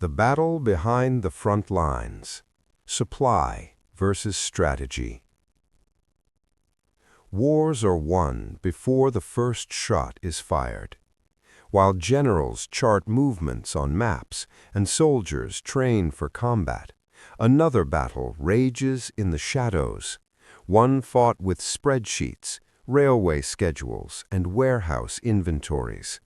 The battle behind the front lines. Supply versus strategy. Wars are won before the first shot is fired. While generals chart movements on maps and soldiers train for combat, another battle rages in the shadows, one fought with spreadsheets, railway schedules, and warehouse inventories.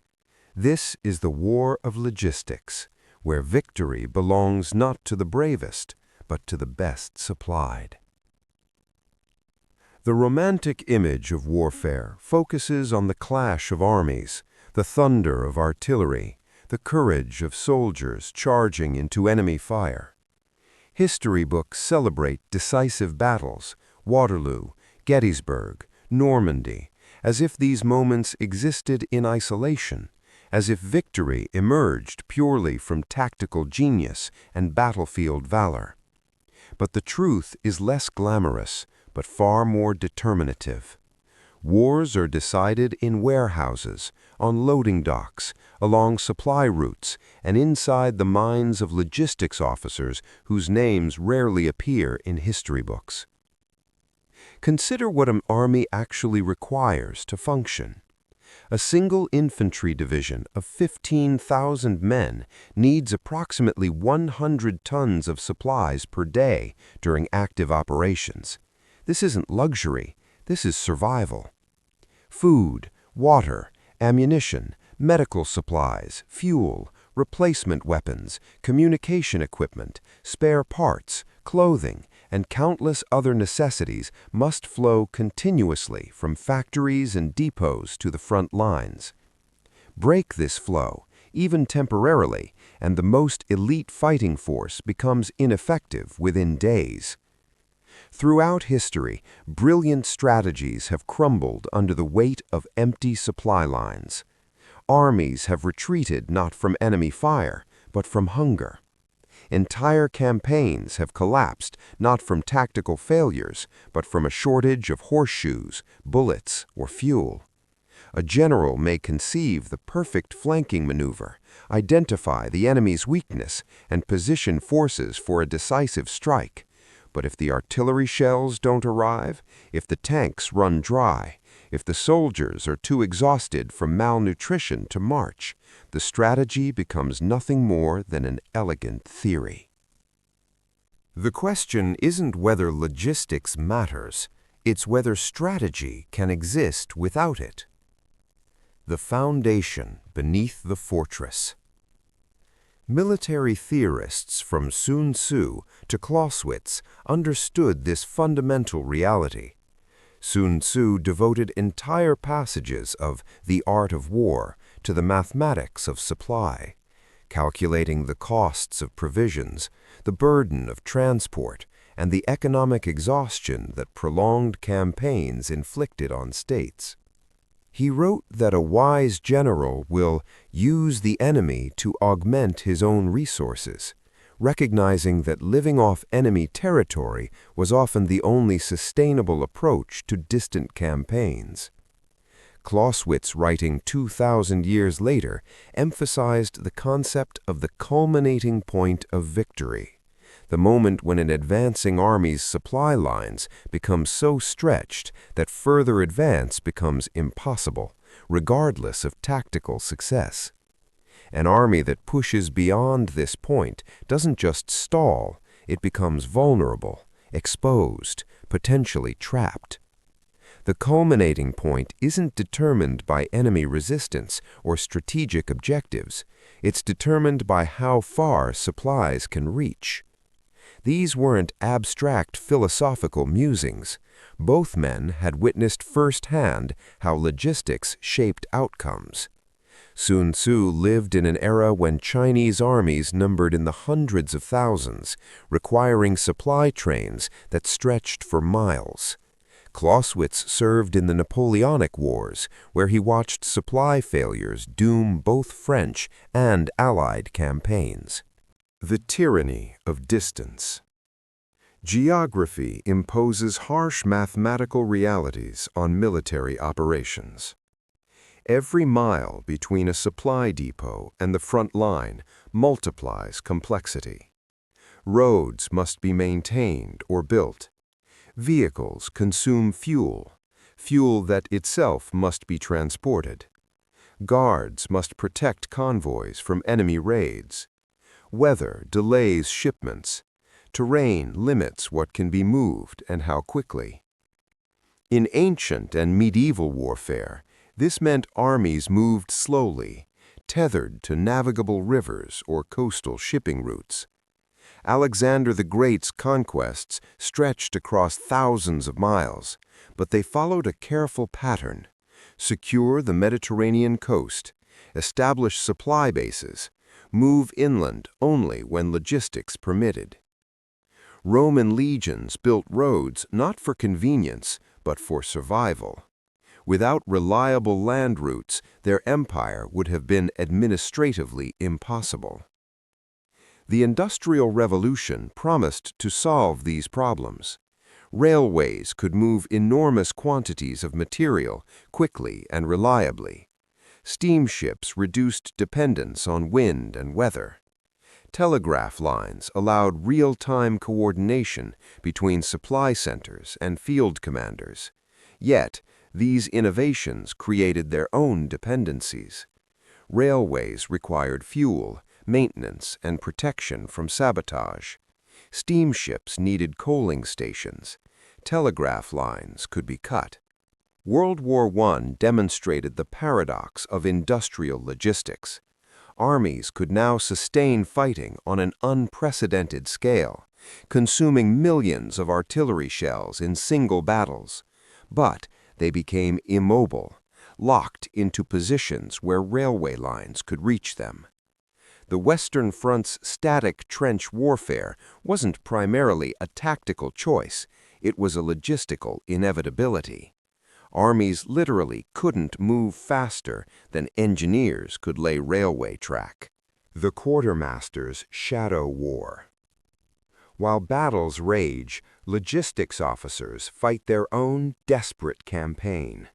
This is the war of logistics, where victory belongs not to the bravest, but to the best supplied. The romantic image of warfare focuses on the clash of armies, the thunder of artillery, the courage of soldiers charging into enemy fire. History books celebrate decisive battles, Waterloo, Gettysburg, Normandy, as if these moments existed in isolation, as if victory emerged purely from tactical genius and battlefield valor. But the truth is less glamorous, but far more determinative. Wars are decided in warehouses, on loading docks, along supply routes, and inside the minds of logistics officers whose names rarely appear in history books. Consider what an army actually requires to function. A single infantry division of 15,000 men needs approximately 100 tons of supplies per day during active operations. This isn't luxury, this is survival. Food, water, ammunition, medical supplies, fuel, replacement weapons, communication equipment, spare parts, clothing, and countless other necessities must flow continuously from factories and depots to the front lines. Break this flow, even temporarily, and the most elite fighting force becomes ineffective within days. Throughout history, brilliant strategies have crumbled under the weight of empty supply lines. Armies have retreated not from enemy fire, but from hunger. Entire campaigns have collapsed not from tactical failures, but from a shortage of horseshoes, bullets, or fuel. A general may conceive the perfect flanking maneuver, identify the enemy's weakness, and position forces for a decisive strike. But if the artillery shells don't arrive, if the tanks run dry, if the soldiers are too exhausted from malnutrition to march, the strategy becomes nothing more than an elegant theory. The question isn't whether logistics matters, it's whether strategy can exist without it. The foundation beneath the fortress. Military theorists from Sun Tzu to Clausewitz understood this fundamental reality. Sun Tzu devoted entire passages of The Art of War to the mathematics of supply, calculating the costs of provisions, the burden of transport, and the economic exhaustion that prolonged campaigns inflicted on states. He wrote that a wise general will use the enemy to augment his own resources, recognizing that living off enemy territory was often the only sustainable approach to distant campaigns. Clausewitz, writing 2,000 years later, emphasized the concept of the culminating point of victory, the moment when an advancing army's supply lines become so stretched that further advance becomes impossible, regardless of tactical success. An army that pushes beyond this point doesn't just stall, it becomes vulnerable, exposed, potentially trapped. The culminating point isn't determined by enemy resistance or strategic objectives. It's determined by how far supplies can reach. These weren't abstract philosophical musings. Both men had witnessed firsthand how logistics shaped outcomes. Sun Tzu lived in an era when Chinese armies numbered in the hundreds of thousands, requiring supply trains that stretched for miles. Clausewitz served in the Napoleonic Wars, where he watched supply failures doom both French and Allied campaigns. The tyranny of distance. Geography imposes harsh mathematical realities on military operations. Every mile between a supply depot and the front line multiplies complexity. Roads must be maintained or built. Vehicles consume fuel, fuel that itself must be transported. Guards must protect convoys from enemy raids. Weather delays shipments. Terrain limits what can be moved and how quickly. In ancient and medieval warfare, this meant armies moved slowly, tethered to navigable rivers or coastal shipping routes. Alexander the Great's conquests stretched across thousands of miles, but they followed a careful pattern: secure the Mediterranean coast, establish supply bases, move inland only when logistics permitted. Roman legions built roads not for convenience, but for survival. Without reliable land routes, their empire would have been administratively impossible. The Industrial Revolution promised to solve these problems. Railways could move enormous quantities of material quickly and reliably. Steamships reduced dependence on wind and weather. Telegraph lines allowed real-time coordination between supply centers and field commanders. Yet, these innovations created their own dependencies. Railways required fuel, maintenance, and protection from sabotage. Steamships needed coaling stations. Telegraph lines could be cut. World War I demonstrated the paradox of industrial logistics. Armies could now sustain fighting on an unprecedented scale, consuming millions of artillery shells in single battles. But they became immobile, locked into positions where railway lines could reach them. The Western Front's static trench warfare wasn't primarily a tactical choice, it was a logistical inevitability. Armies literally couldn't move faster than engineers could lay railway track. The quartermaster's shadow war. While battles rage, logistics officers fight their own desperate campaign.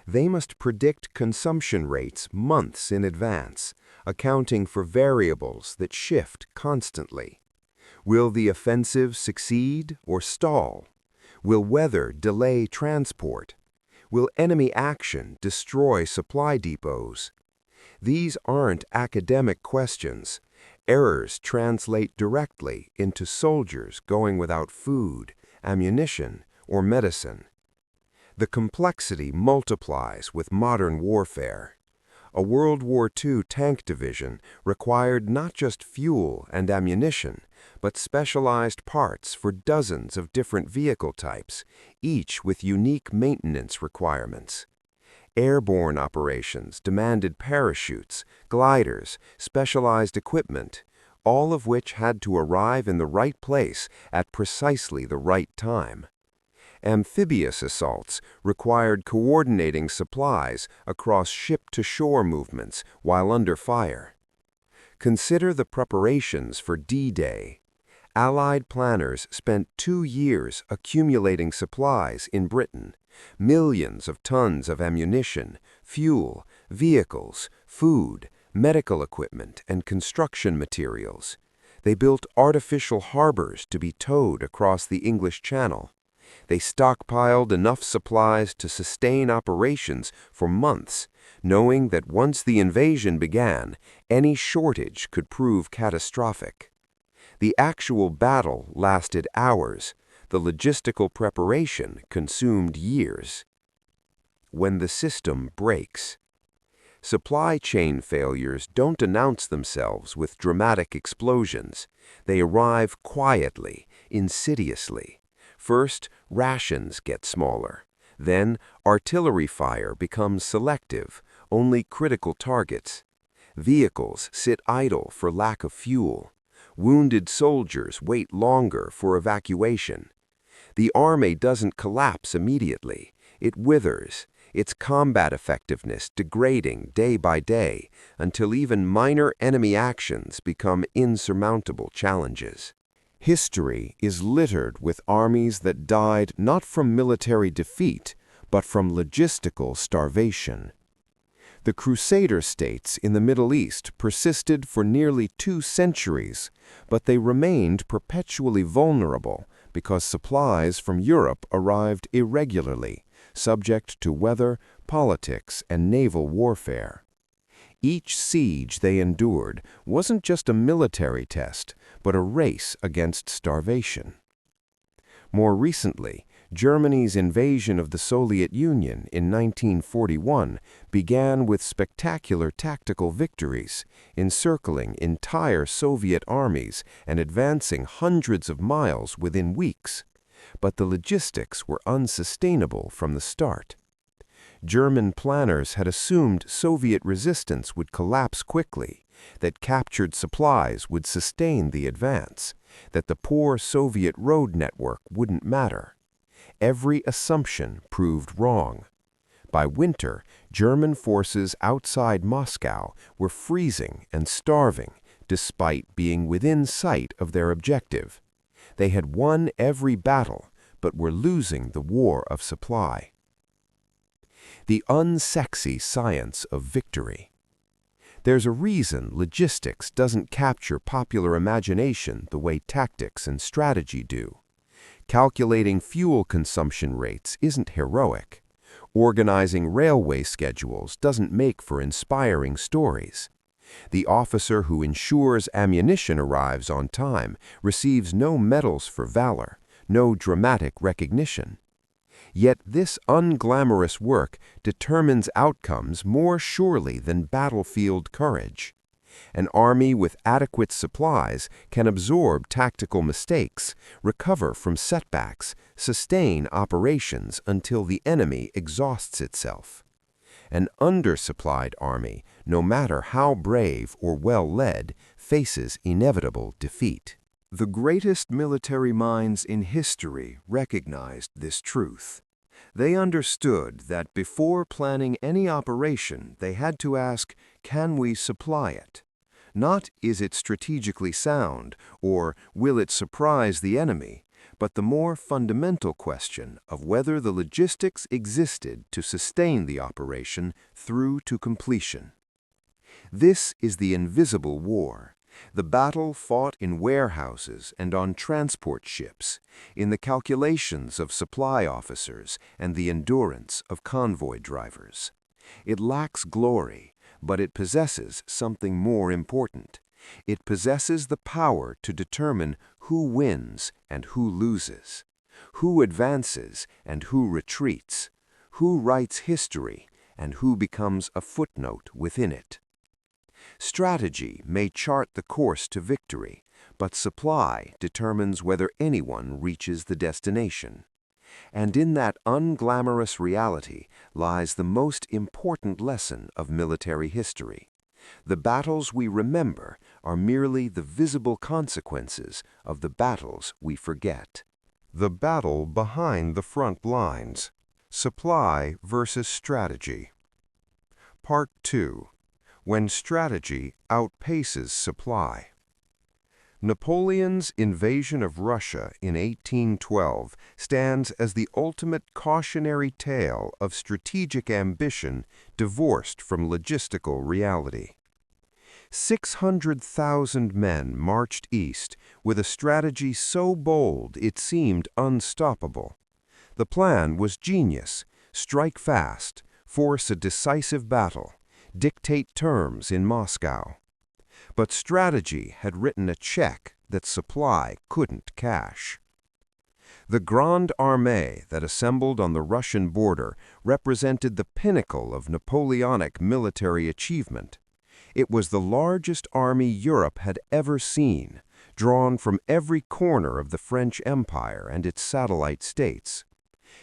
They must predict consumption rates months in advance, accounting for variables that shift constantly. Will the offensive succeed or stall? Will weather delay transport? Will enemy action destroy supply depots? These aren't academic questions. Errors translate directly into soldiers going without food, ammunition, or medicine. The complexity multiplies with modern warfare. A World War II tank division required not just fuel and ammunition, but specialized parts for dozens of different vehicle types, each with unique maintenance requirements. Airborne operations demanded parachutes, gliders, specialized equipment, all of which had to arrive in the right place at precisely the right time. Amphibious assaults required coordinating supplies across ship-to-shore movements while under fire. Consider the preparations for D-Day. Allied planners spent 2 years accumulating supplies in Britain, millions of tons of ammunition, fuel, vehicles, food, medical equipment, and construction materials. They built artificial harbors to be towed across the English Channel. They stockpiled enough supplies to sustain operations for months, knowing that once the invasion began, any shortage could prove catastrophic. The actual battle lasted hours. The logistical preparation consumed years. When the system breaks. Supply chain failures don't announce themselves with dramatic explosions. They arrive quietly, insidiously. First, rations get smaller. Then, artillery fire becomes selective, only critical targets. Vehicles sit idle for lack of fuel. Wounded soldiers wait longer for evacuation. The army doesn't collapse immediately. It withers, its combat effectiveness degrading day by day until even minor enemy actions become insurmountable challenges. History is littered with armies that died not from military defeat, but from logistical starvation. The Crusader states in the Middle East persisted for nearly 2 centuries, but they remained perpetually vulnerable because supplies from Europe arrived irregularly, subject to weather, politics, and naval warfare. Each siege they endured wasn't just a military test, but a race against starvation. More recently, Germany's invasion of the Soviet Union in 1941 began with spectacular tactical victories, encircling entire Soviet armies and advancing hundreds of miles within weeks. But the logistics were unsustainable from the start. German planners had assumed Soviet resistance would collapse quickly, that captured supplies would sustain the advance, that the poor Soviet road network wouldn't matter. Every assumption proved wrong. By winter, German forces outside Moscow were freezing and starving, despite being within sight of their objective. They had won every battle, but were losing the war of supply. The unsexy science of victory. There's a reason logistics doesn't capture popular imagination the way tactics and strategy do. Calculating fuel consumption rates isn't heroic. Organizing railway schedules doesn't make for inspiring stories. The officer who ensures ammunition arrives on time receives no medals for valor, no dramatic recognition. Yet this unglamorous work determines outcomes more surely than battlefield courage. An army with adequate supplies can absorb tactical mistakes, recover from setbacks, sustain operations until the enemy exhausts itself. An undersupplied army, no matter how brave or well led, faces inevitable defeat. The greatest military minds in history recognized this truth. They understood that before planning any operation, they had to ask, can we supply it? Not, is it strategically sound, or will it surprise the enemy, but the more fundamental question of whether the logistics existed to sustain the operation through to completion. This is the invisible war. The battle fought in warehouses and on transport ships, in the calculations of supply officers and the endurance of convoy drivers. It lacks glory, but it possesses something more important. It possesses the power to determine who wins and who loses, who advances and who retreats, who writes history and who becomes a footnote within it. Strategy may chart the course to victory, but supply determines whether anyone reaches the destination. And in that unglamorous reality lies the most important lesson of military history. The battles we remember are merely the visible consequences of the battles we forget. The battle behind the front lines. Supply versus strategy. Part 2. When strategy outpaces supply. Napoleon's invasion of Russia in 1812 stands as the ultimate cautionary tale of strategic ambition divorced from logistical reality. 600,000 men marched east with a strategy so bold it seemed unstoppable. The plan was genius: strike fast, force a decisive battle, dictate terms in Moscow. But strategy had written a check that supply couldn't cash. The Grande Armée that assembled on the Russian border represented the pinnacle of Napoleonic military achievement. It was the largest army Europe had ever seen, drawn from every corner of the French Empire and its satellite states.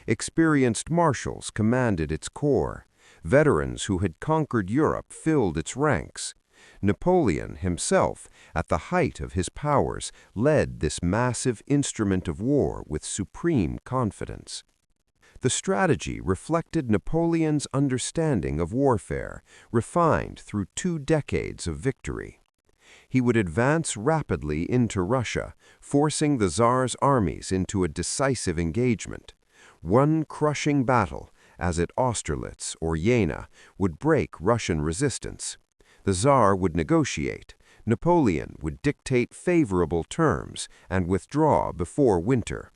Experienced marshals commanded its corps. Veterans who had conquered Europe filled its ranks. Napoleon himself, at the height of his powers, led this massive instrument of war with supreme confidence. The strategy reflected Napoleon's understanding of warfare, refined through 2 decades of victory. He would advance rapidly into Russia, forcing the Tsar's armies into a decisive engagement. One crushing battle, as at Austerlitz or Jena, would break Russian resistance. The Tsar would negotiate. Napoleon would dictate favorable terms and withdraw before winter.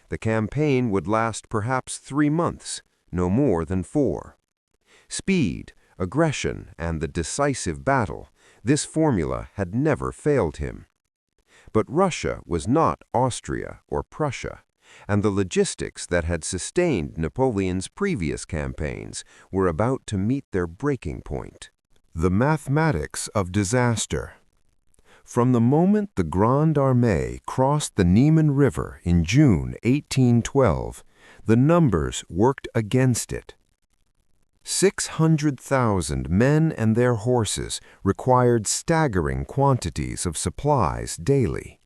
The campaign would last perhaps 3 months, no more than 4. Speed, aggression, and the decisive battle, this formula had never failed him. But Russia was not Austria or Prussia, and the logistics that had sustained Napoleon's previous campaigns were about to meet their breaking point. The mathematics of disaster. From the moment the Grande Armée crossed the Niemen River in June 1812, the numbers worked against it. 600,000 men and their horses required staggering quantities of supplies daily.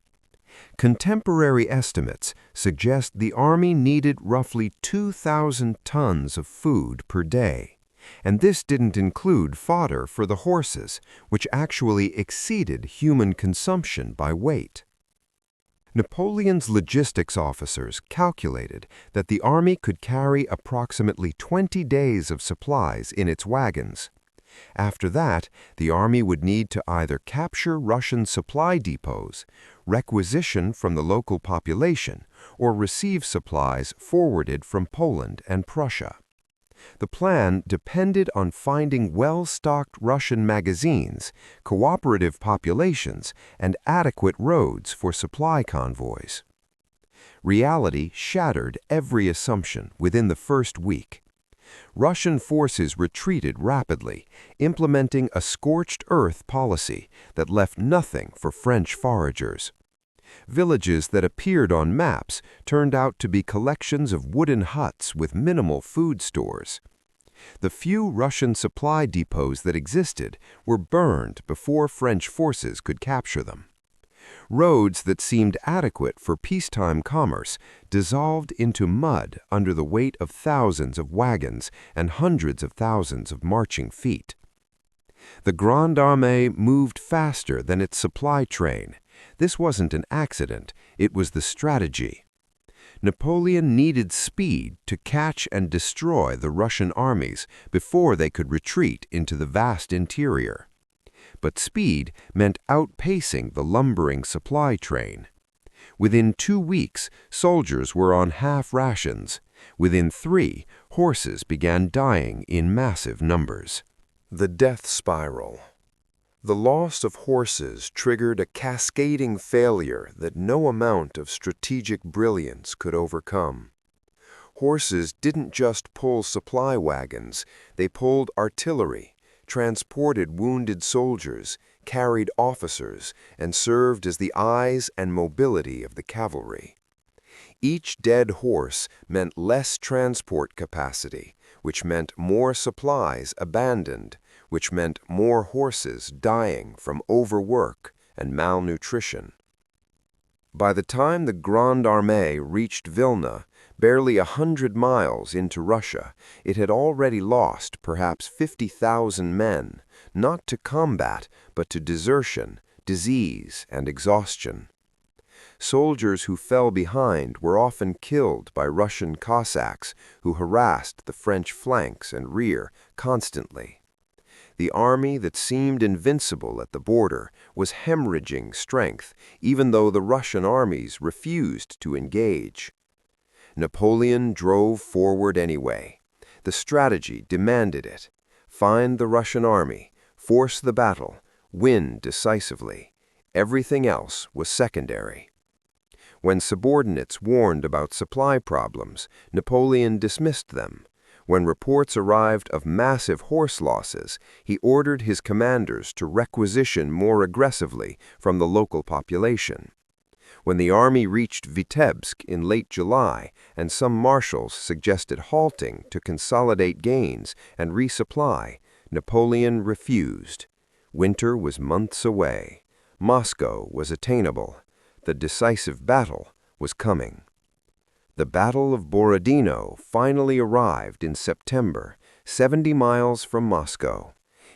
Contemporary estimates suggest the army needed roughly 2,000 tons of food per day, and this didn't include fodder for the horses, which actually exceeded human consumption by weight. Napoleon's logistics officers calculated that the army could carry approximately 20 days of supplies in its wagons. After that, the army would need to either capture Russian supply depots, requisition from the local population, or receive supplies forwarded from Poland and Prussia. The plan depended on finding well-stocked Russian magazines, cooperative populations, and adequate roads for supply convoys. Reality shattered every assumption within the first week. Russian forces retreated rapidly, implementing a scorched earth policy that left nothing for French foragers. Villages that appeared on maps turned out to be collections of wooden huts with minimal food stores. The few Russian supply depots that existed were burned before French forces could capture them. Roads that seemed adequate for peacetime commerce dissolved into mud under the weight of thousands of wagons and hundreds of thousands of marching feet. The Grande Armée moved faster than its supply train. This wasn't an accident, it was the strategy. Napoleon needed speed to catch and destroy the Russian armies before they could retreat into the vast interior. But speed meant outpacing the lumbering supply train. Within 2 weeks, soldiers were on half rations. Within 3, horses began dying in massive numbers. The death spiral. The loss of horses triggered a cascading failure that no amount of strategic brilliance could overcome. Horses didn't just pull supply wagons, they pulled artillery, transported wounded soldiers, carried officers, and served as the eyes and mobility of the cavalry. Each dead horse meant less transport capacity, which meant more supplies abandoned, which meant more horses dying from overwork and malnutrition. By the time the Grande Armée reached Vilna, barely 100 miles into Russia, it had already lost perhaps 50,000 men, not to combat, but to desertion, disease, and exhaustion. Soldiers who fell behind were often killed by Russian Cossacks who harassed the French flanks and rear constantly. The army that seemed invincible at the border was hemorrhaging strength, even though the Russian armies refused to engage. Napoleon drove forward anyway. The strategy demanded it. Find the Russian army, force the battle, win decisively. Everything else was secondary. When subordinates warned about supply problems, Napoleon dismissed them. When reports arrived of massive horse losses, he ordered his commanders to requisition more aggressively from the local population. When the army reached Vitebsk in late July and some marshals suggested halting to consolidate gains and resupply, Napoleon refused. Winter was months away. Moscow was attainable. The decisive battle was coming. The Battle of Borodino finally arrived in September, 70 miles from Moscow.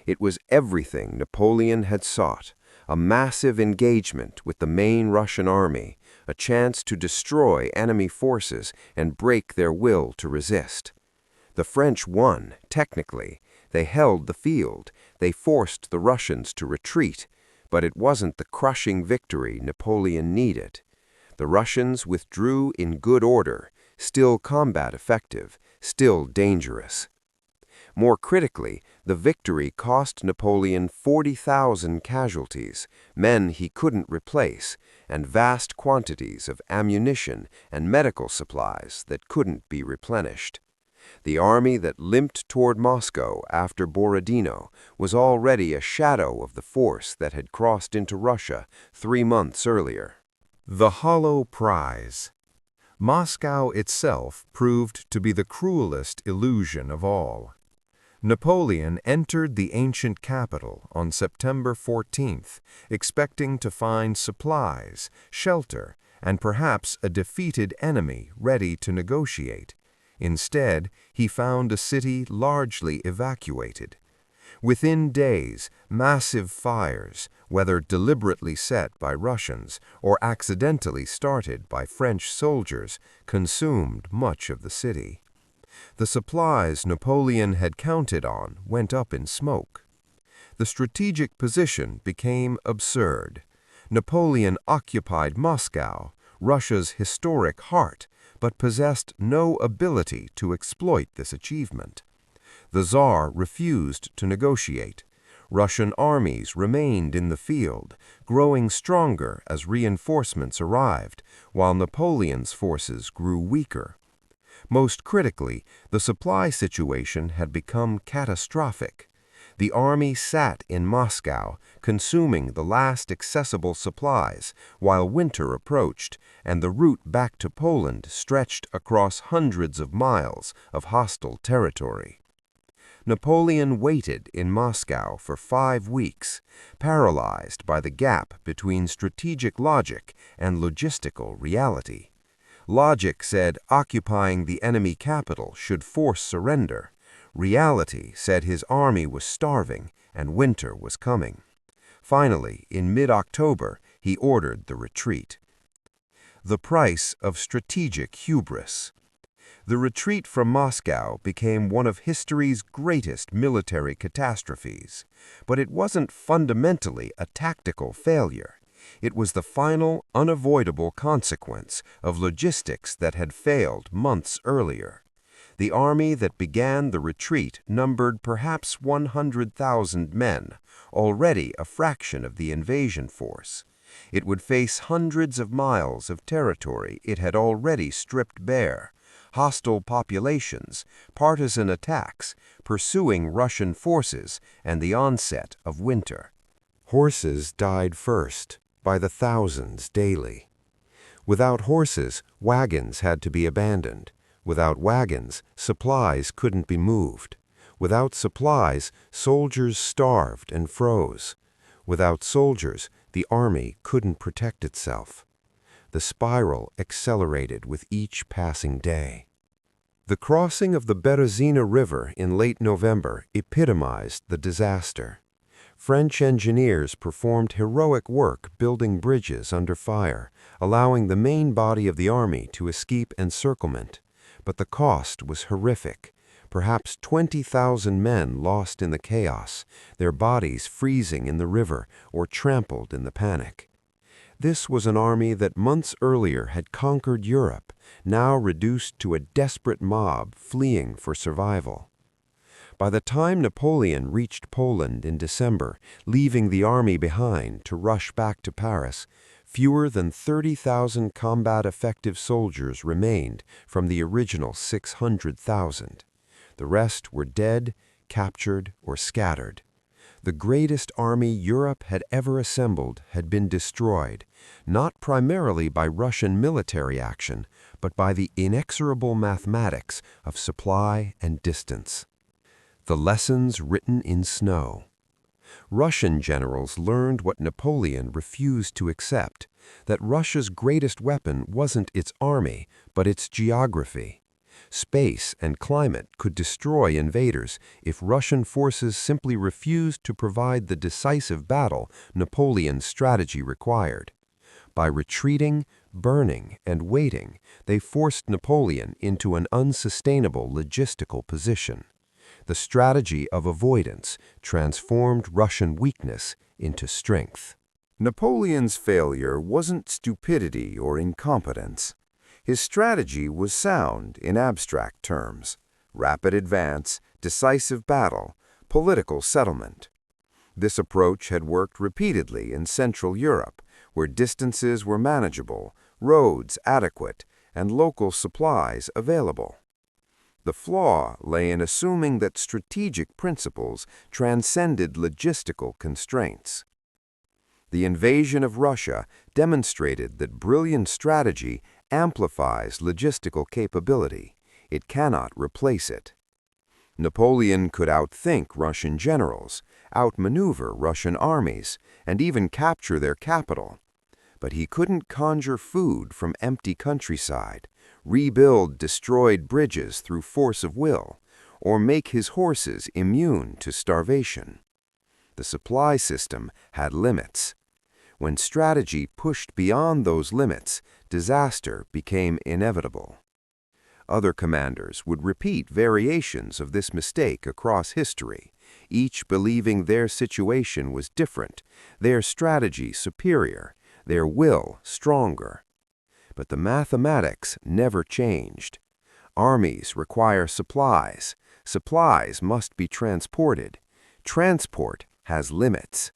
It was everything Napoleon had sought, a massive engagement with the main Russian army, a chance to destroy enemy forces and break their will to resist. The French won, technically. They held the field. They forced the Russians to retreat, but it wasn't the crushing victory Napoleon needed. The Russians withdrew in good order, still combat effective, still dangerous. More critically, the victory cost Napoleon 40,000 casualties, men he couldn't replace, and vast quantities of ammunition and medical supplies that couldn't be replenished. The army that limped toward Moscow after Borodino was already a shadow of the force that had crossed into Russia 3 months earlier. The hollow prize. Moscow itself proved to be the cruelest illusion of all. Napoleon entered the ancient capital on September 14th, expecting to find supplies, shelter, and perhaps a defeated enemy ready to negotiate. Instead, he found a city largely evacuated. Within days, massive fires, whether deliberately set by Russians or accidentally started by French soldiers, consumed much of the city. The supplies Napoleon had counted on went up in smoke. The strategic position became absurd. Napoleon occupied Moscow, Russia's historic heart, but possessed no ability to exploit this achievement. The Tsar refused to negotiate. Russian armies remained in the field, growing stronger as reinforcements arrived, while Napoleon's forces grew weaker. Most critically, the supply situation had become catastrophic. The army sat in Moscow, consuming the last accessible supplies, while winter approached, and the route back to Poland stretched across hundreds of miles of hostile territory. Napoleon waited in Moscow for 5 weeks, paralyzed by the gap between strategic logic and logistical reality. Logic said occupying the enemy capital should force surrender. Reality said his army was starving and winter was coming. Finally, in mid-October, he ordered the retreat. The price of strategic hubris. The retreat from Moscow became one of history's greatest military catastrophes, but it wasn't fundamentally a tactical failure. It was the final, unavoidable consequence of logistics that had failed months earlier. The army that began the retreat numbered perhaps 100,000 men, already a fraction of the invasion force. It would face hundreds of miles of territory it had already stripped bare, hostile populations, partisan attacks, pursuing Russian forces, and the onset of winter. Horses died first, by the thousands daily. Without horses, wagons had to be abandoned. Without wagons, supplies couldn't be moved. Without supplies, soldiers starved and froze. Without soldiers, the army couldn't protect itself. The spiral accelerated with each passing day. The crossing of the Berezina River in late November epitomized the disaster. French engineers performed heroic work building bridges under fire, allowing the main body of the army to escape encirclement. But the cost was horrific. Perhaps 20,000 men lost in the chaos, their bodies freezing in the river or trampled in the panic. This was an army that months earlier had conquered Europe, now reduced to a desperate mob fleeing for survival. By the time Napoleon reached Poland in December, leaving the army behind to rush back to Paris, fewer than 30,000 combat-effective soldiers remained from the original 600,000. The rest were dead, captured, or scattered. The greatest army Europe had ever assembled had been destroyed, not primarily by Russian military action, but by the inexorable mathematics of supply and distance. The lessons written in snow. Russian generals learned what Napoleon refused to accept, that Russia's greatest weapon wasn't its army, but its geography. Space and climate could destroy invaders if Russian forces simply refused to provide the decisive battle Napoleon's strategy required. By retreating, burning, and waiting, they forced Napoleon into an unsustainable logistical position. The strategy of avoidance transformed Russian weakness into strength. Napoleon's failure wasn't stupidity or incompetence. His strategy was sound in abstract terms: rapid advance, decisive battle, political settlement. This approach had worked repeatedly in Central Europe, where distances were manageable, roads adequate, and local supplies available. The flaw lay in assuming that strategic principles transcended logistical constraints. The invasion of Russia demonstrated that brilliant strategy amplifies logistical capability. It cannot replace it. Napoleon could outthink Russian generals, outmaneuver Russian armies, and even capture their capital. But he couldn't conjure food from empty countryside, rebuild destroyed bridges through force of will, or make his horses immune to starvation. The supply system had limits. When strategy pushed beyond those limits, disaster became inevitable. Other commanders would repeat variations of this mistake across history, each believing their situation was different, their strategy superior, their will stronger. But the mathematics never changed. Armies require supplies. Supplies must be transported. Transport has limits.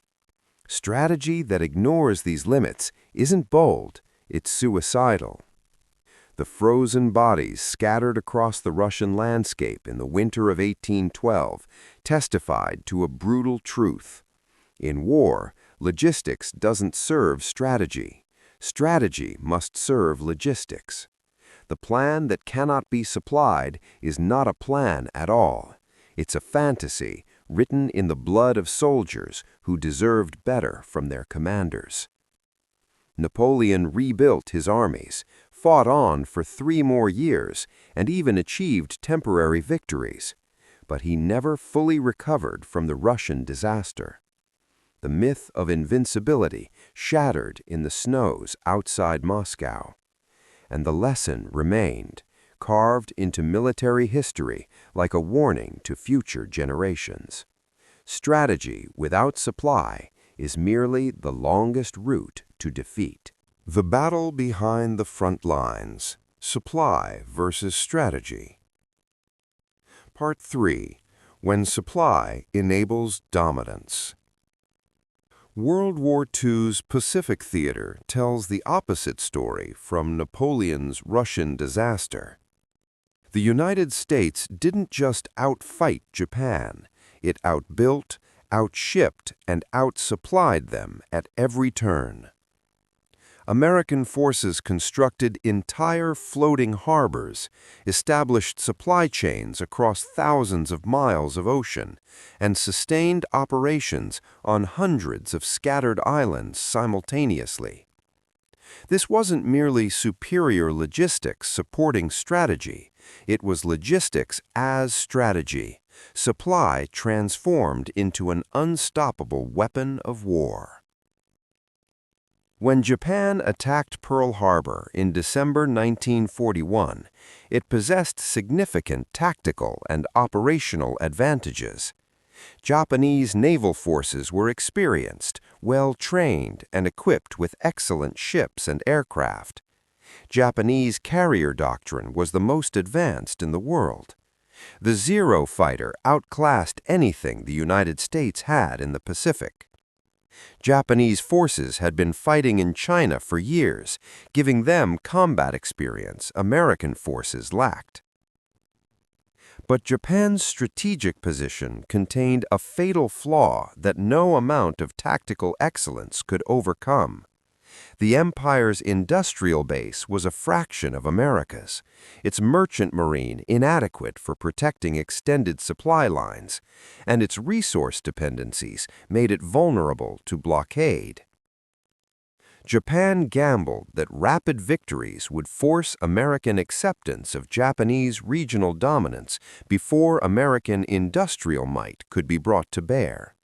Strategy that ignores these limits isn't bold, it's suicidal. The frozen bodies scattered across the Russian landscape in the winter of 1812 testified to a brutal truth. In war, logistics doesn't serve strategy. Strategy must serve logistics. The plan that cannot be supplied is not a plan at all. It's a fantasy written in the blood of soldiers who deserved better from their commanders. Napoleon rebuilt his armies, fought on for 3 more years, and even achieved temporary victories. But he never fully recovered from the Russian disaster. The myth of invincibility shattered in the snows outside Moscow. And the lesson remained, carved into military history like a warning to future generations. Strategy without supply is merely the longest route to defeat. The battle behind the front lines: supply versus strategy. Part 3. When supply enables dominance. World War II's Pacific Theater tells the opposite story from Napoleon's Russian disaster. The United States didn't just outfight Japan, it outbuilt, outshipped, and outsupplied them at every turn. American forces constructed entire floating harbors, established supply chains across thousands of miles of ocean, and sustained operations on hundreds of scattered islands simultaneously. This wasn't merely superior logistics supporting strategy, it was logistics as strategy, supply transformed into an unstoppable weapon of war. When Japan attacked Pearl Harbor in December 1941, it possessed significant tactical and operational advantages. Japanese naval forces were experienced, well-trained, and equipped with excellent ships and aircraft. Japanese carrier doctrine was the most advanced in the world. The Zero fighter outclassed anything the United States had in the Pacific. Japanese forces had been fighting in China for years, giving them combat experience American forces lacked. But Japan's strategic position contained a fatal flaw that no amount of tactical excellence could overcome. The empire's industrial base was a fraction of America's, its merchant marine inadequate for protecting extended supply lines, and its resource dependencies made it vulnerable to blockade. Japan gambled that rapid victories would force American acceptance of Japanese regional dominance before American industrial might could be brought to bear.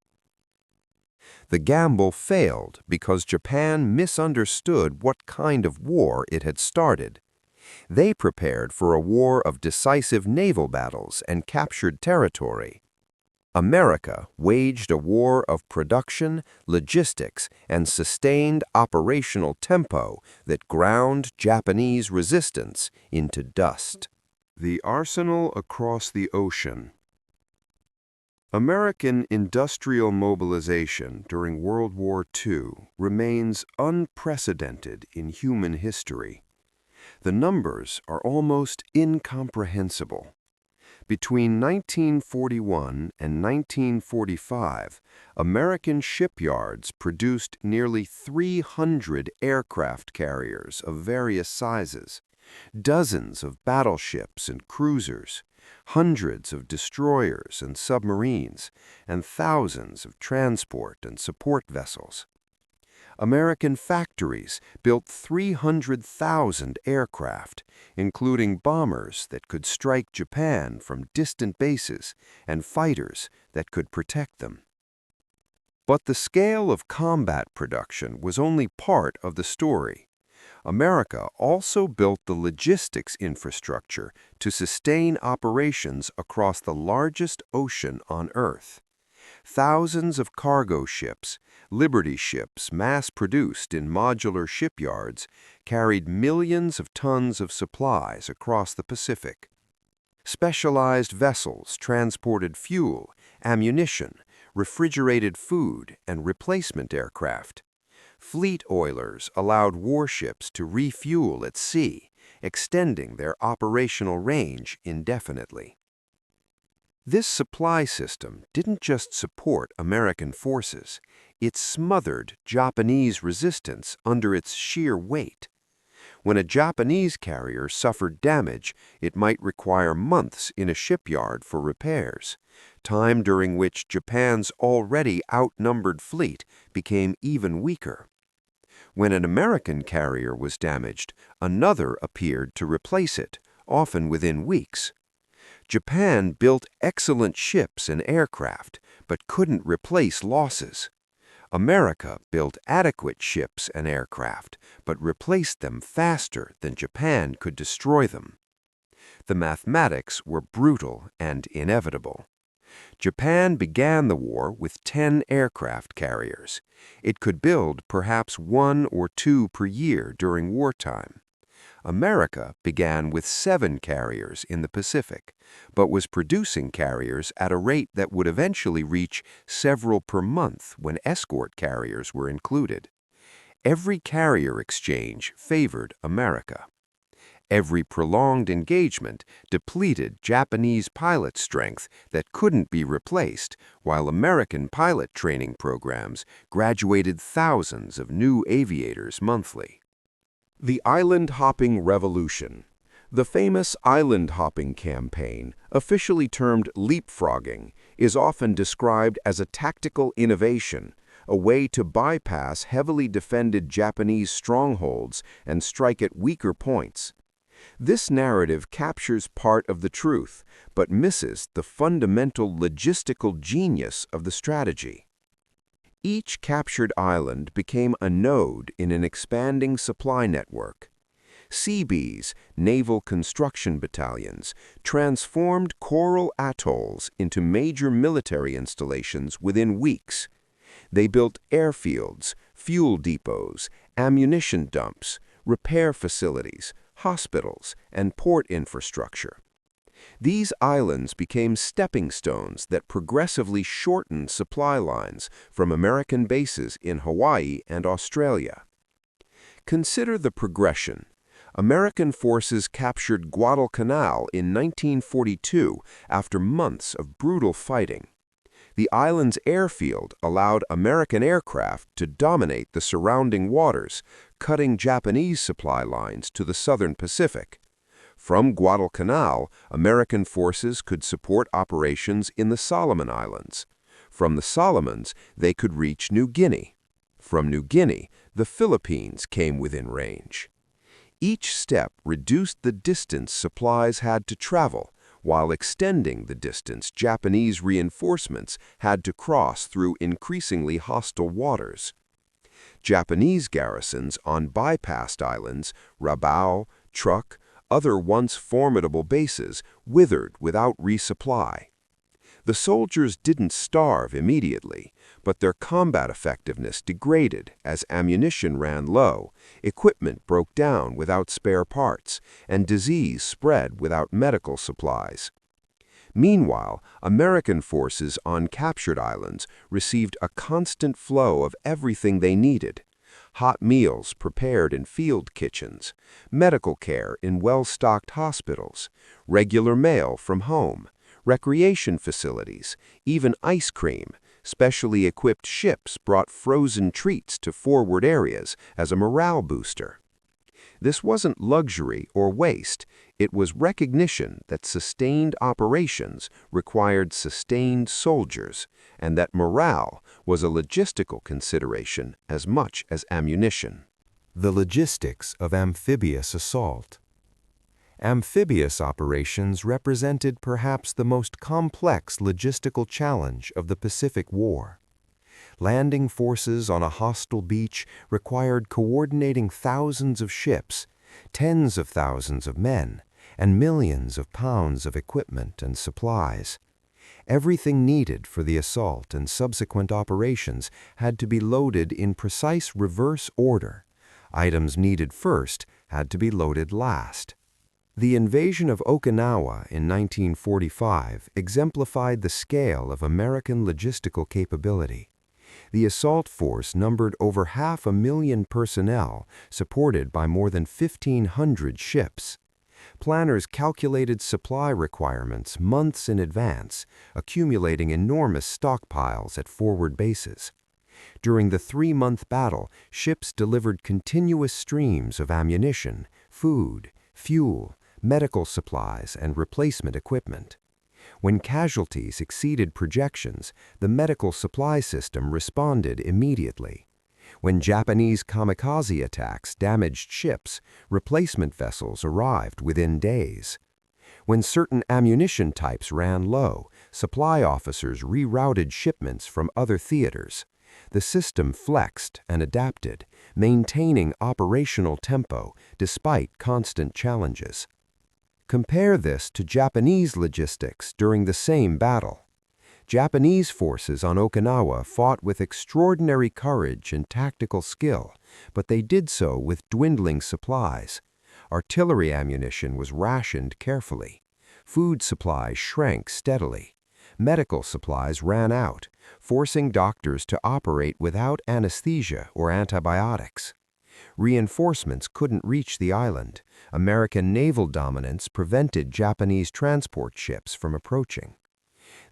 The gamble failed because Japan misunderstood what kind of war it had started. They prepared for a war of decisive naval battles and captured territory. America waged a war of production, logistics, and sustained operational tempo that ground Japanese resistance into dust. The arsenal across the ocean. American industrial mobilization during World War II remains unprecedented in human history. The numbers are almost incomprehensible. Between 1941 and 1945, American shipyards produced nearly 300 aircraft carriers of various sizes, dozens of battleships and cruisers, hundreds of destroyers and submarines, and thousands of transport and support vessels. American factories built 300,000 aircraft, including bombers that could strike Japan from distant bases and fighters that could protect them. But the scale of combat production was only part of the story. America also built the logistics infrastructure to sustain operations across the largest ocean on Earth. Thousands of cargo ships, Liberty ships mass-produced in modular shipyards, carried millions of tons of supplies across the Pacific. Specialized vessels transported fuel, ammunition, refrigerated food, and replacement aircraft. Fleet oilers allowed warships to refuel at sea, extending their operational range indefinitely. This supply system didn't just support American forces, it smothered Japanese resistance under its sheer weight. When a Japanese carrier suffered damage, it might require months in a shipyard for repairs, time during which Japan's already outnumbered fleet became even weaker. When an American carrier was damaged, another appeared to replace it, often within weeks. Japan built excellent ships and aircraft, but couldn't replace losses. America built adequate ships and aircraft, but replaced them faster than Japan could destroy them. The mathematics were brutal and inevitable. Japan began the war with 10 aircraft carriers. It could build perhaps 1 or 2 per year during wartime. America began with 7 carriers in the Pacific, but was producing carriers at a rate that would eventually reach several per month when escort carriers were included. Every carrier exchange favored America. Every prolonged engagement depleted Japanese pilot strength that couldn't be replaced, while American pilot training programs graduated thousands of new aviators monthly. The island-hopping revolution. The famous island-hopping campaign, officially termed leapfrogging, is often described as a tactical innovation, a way to bypass heavily defended Japanese strongholds and strike at weaker points. This narrative captures part of the truth, but misses the fundamental logistical genius of the strategy. Each captured island became a node in an expanding supply network. Seabees, naval construction battalions, transformed coral atolls into major military installations within weeks. They built airfields, fuel depots, ammunition dumps, repair facilities, hospitals, and port infrastructure. These islands became stepping stones that progressively shortened supply lines from American bases in Hawaii and Australia. Consider the progression. American forces captured Guadalcanal in 1942 after months of brutal fighting. The island's airfield allowed American aircraft to dominate the surrounding waters, cutting Japanese supply lines to the southern Pacific. From Guadalcanal, American forces could support operations in the Solomon Islands. From the Solomons, they could reach New Guinea. From New Guinea, the Philippines came within range. Each step reduced the distance supplies had to travel, while extending the distance Japanese reinforcements had to cross through increasingly hostile waters. Japanese garrisons on bypassed islands, Rabaul, Truk, other once formidable bases, withered without resupply. The soldiers didn't starve immediately, but their combat effectiveness degraded as ammunition ran low, equipment broke down without spare parts, and disease spread without medical supplies. Meanwhile, American forces on captured islands received a constant flow of everything they needed: hot meals prepared in field kitchens, medical care in well-stocked hospitals, regular mail from home, recreation facilities, even ice cream. Specially equipped ships brought frozen treats to forward areas as a morale booster. This wasn't luxury or waste, it was recognition that sustained operations required sustained soldiers, and that morale was a logistical consideration as much as ammunition. The logistics of amphibious assault. Amphibious operations represented perhaps the most complex logistical challenge of the Pacific War. Landing forces on a hostile beach required coordinating thousands of ships, tens of thousands of men, and millions of pounds of equipment and supplies. Everything needed for the assault and subsequent operations had to be loaded in precise reverse order. Items needed first had to be loaded last. The invasion of Okinawa in 1945 exemplified the scale of American logistical capability. The assault force numbered over 500,000 personnel, supported by more than 1,500 ships. Planners calculated supply requirements months in advance, accumulating enormous stockpiles at forward bases. During the 3-month battle, ships delivered continuous streams of ammunition, food, fuel, medical supplies, and replacement equipment. When casualties exceeded projections, the medical supply system responded immediately. When Japanese kamikaze attacks damaged ships, replacement vessels arrived within days. When certain ammunition types ran low, supply officers rerouted shipments from other theaters. The system flexed and adapted, maintaining operational tempo despite constant challenges. Compare this to Japanese logistics during the same battle. Japanese forces on Okinawa fought with extraordinary courage and tactical skill, but they did so with dwindling supplies. Artillery ammunition was rationed carefully. Food supplies shrank steadily. Medical supplies ran out, forcing doctors to operate without anesthesia or antibiotics. Reinforcements couldn't reach the island. American naval dominance prevented Japanese transport ships from approaching.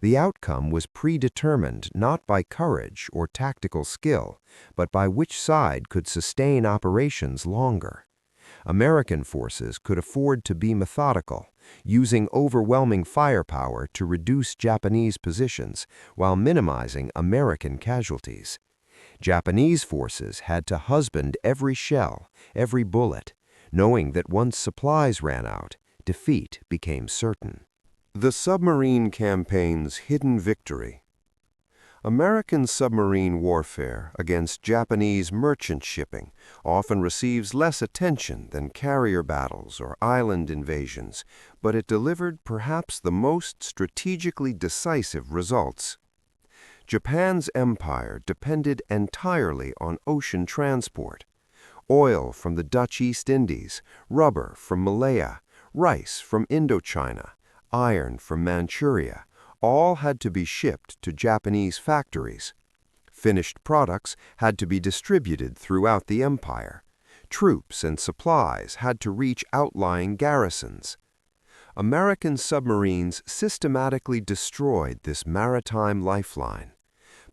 The outcome was predetermined not by courage or tactical skill, but by which side could sustain operations longer. American forces could afford to be methodical, using overwhelming firepower to reduce Japanese positions while minimizing American casualties. Japanese forces had to husband every shell, every bullet, knowing that once supplies ran out, defeat became certain. The submarine campaign's hidden victory. American submarine warfare against Japanese merchant shipping often receives less attention than carrier battles or island invasions, but it delivered perhaps the most strategically decisive results. Japan's empire depended entirely on ocean transport. Oil from the Dutch East Indies, rubber from Malaya, rice from Indochina, iron from Manchuria, all had to be shipped to Japanese factories. Finished products had to be distributed throughout the empire. Troops and supplies had to reach outlying garrisons. American submarines systematically destroyed this maritime lifeline.